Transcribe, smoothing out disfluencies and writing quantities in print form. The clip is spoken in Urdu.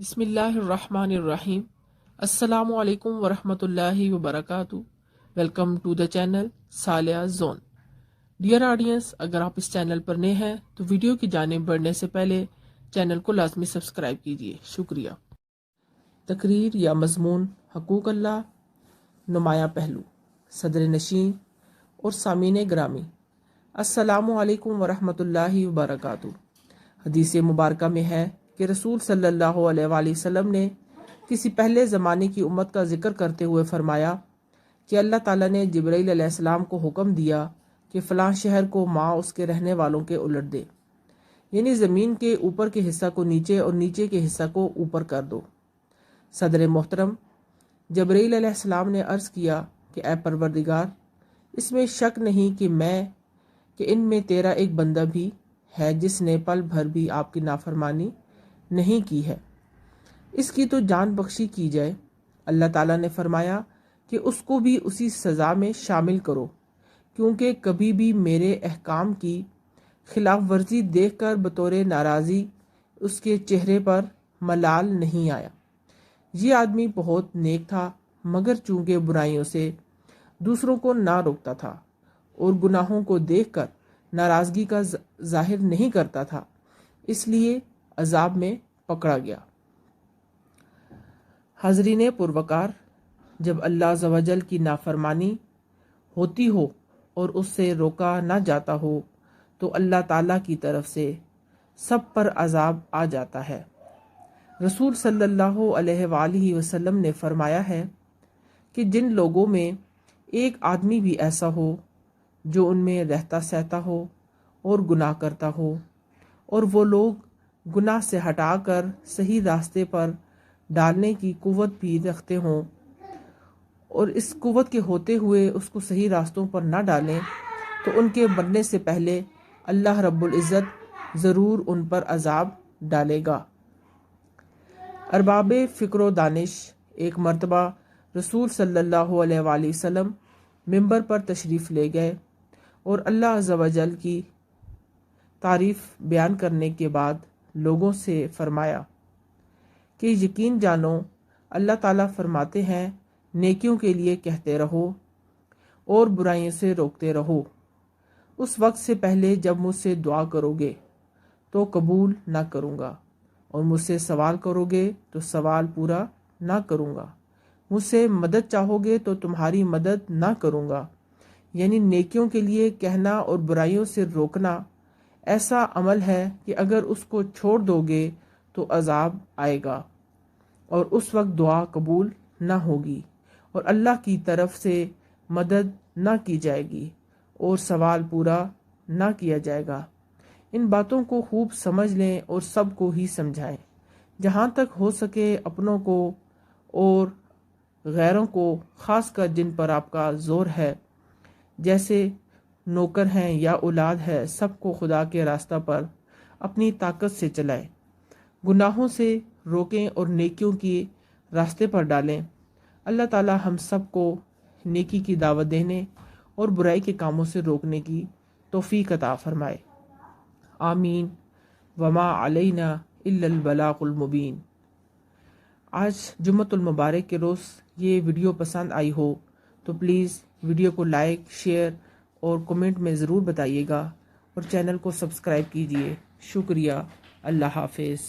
بسم اللہ الرحمن الرحیم۔ السلام علیکم ورحمۃ اللہ وبرکاتہ۔ ویلکم ٹو دا چینل سالیہ زون۔ ڈیئر آڈینس، اگر آپ اس چینل پر نئے ہیں تو ویڈیو کی جانب بڑھنے سے پہلے چینل کو لازمی سبسکرائب کیجیے، شکریہ۔ تقریر یا مضمون: حقوق اللہ، نمایاں پہلو۔ صدر نشین اور سامعین گرامی، السلام علیکم ورحمۃ اللہ وبرکاتہ۔ حدیث مبارکہ میں ہے کہ رسول صلی اللہ علیہ وآلہ وسلم نے کسی پہلے زمانے کی امت کا ذکر کرتے ہوئے فرمایا کہ اللہ تعالیٰ نے جبرائیل علیہ السلام کو حکم دیا کہ فلاں شہر کو ماں اس کے رہنے والوں کے الٹ دے، یعنی زمین کے اوپر کے حصہ کو نیچے اور نیچے کے حصہ کو اوپر کر دو۔ صدر محترم، جبرائیل علیہ السلام نے عرض کیا کہ اے پروردگار، اس میں شک نہیں کہ ان میں تیرا ایک بندہ بھی ہے جس نے پل بھر بھی آپ کی نافرمانی نہیں کی ہے، اس کی تو جان بخشی کی جائے۔ اللہ تعالیٰ نے فرمایا کہ اس کو بھی اسی سزا میں شامل کرو، کیونکہ کبھی بھی میرے احکام کی خلاف ورزی دیکھ کر بطور ناراضی اس کے چہرے پر ملال نہیں آیا۔ یہ آدمی بہت نیک تھا، مگر چونکہ برائیوں سے دوسروں کو نہ روکتا تھا اور گناہوں کو دیکھ کر ناراضگی کا ظاہر نہیں کرتا تھا، اس لیے عذاب میں پکڑا گیا۔ حاضرین پروقار، جب اللہ عز و جل کی نافرمانی ہوتی ہو اور اس سے روکا نہ جاتا ہو تو اللہ تعالیٰ کی طرف سے سب پر عذاب آ جاتا ہے۔ رسول صلی اللہ علیہ وآلہ وسلم نے فرمایا ہے کہ جن لوگوں میں ایک آدمی بھی ایسا ہو جو ان میں رہتا سہتا ہو اور گناہ کرتا ہو، اور وہ لوگ گناہ سے ہٹا کر صحیح راستے پر ڈالنے کی قوت بھی رکھتے ہوں اور اس قوت کے ہوتے ہوئے اس کو صحیح راستوں پر نہ ڈالیں، تو ان کے مرنے سے پہلے اللہ رب العزت ضرور ان پر عذاب ڈالے گا۔ ارباب فکر و دانش ایک مرتبہ رسول صلی اللہ علیہ وآلہ وسلم ممبر پر تشریف لے گئے اور اللہ عز و جل کی تعریف بیان کرنے کے بعد لوگوں سے فرمایا کہ یقین جانو، اللہ تعالیٰ فرماتے ہیں نیکیوں کے لیے کہتے رہو اور برائیوں سے روکتے رہو، اس وقت سے پہلے جب مجھ سے دعا کرو گے تو قبول نہ کروں گا، اور مجھ سے سوال کرو گے تو سوال پورا نہ کروں گا، مجھ سے مدد چاہو گے تو تمہاری مدد نہ کروں گا۔ یعنی نیکیوں کے لیے کہنا اور برائیوں سے روکنا ایسا عمل ہے کہ اگر اس کو چھوڑ دو گے تو عذاب آئے گا اور اس وقت دعا قبول نہ ہوگی اور اللہ کی طرف سے مدد نہ کی جائے گی اور سوال پورا نہ کیا جائے گا۔ ان باتوں کو خوب سمجھ لیں اور سب کو ہی سمجھائیں، جہاں تک ہو سکے اپنوں کو اور غیروں کو، خاص کر جن پر آپ کا زور ہے، جیسے نوکر ہیں یا اولاد ہے، سب کو خدا کے راستہ پر اپنی طاقت سے چلائیں، گناہوں سے روکیں اور نیکیوں کی راستے پر ڈالیں۔ اللہ تعالی ہم سب کو نیکی کی دعوت دینے اور برائی کے کاموں سے روکنے کی توفیق عطا فرمائے، آمین۔ وما علینا الا البلاغ المبین۔ آج جمعۃ المبارک کے روز یہ ویڈیو پسند آئی ہو تو پلیز ویڈیو کو لائک، شیئر اور کمنٹ میں ضرور بتائیے گا، اور چینل کو سبسکرائب کیجیے، شکریہ۔ اللہ حافظ۔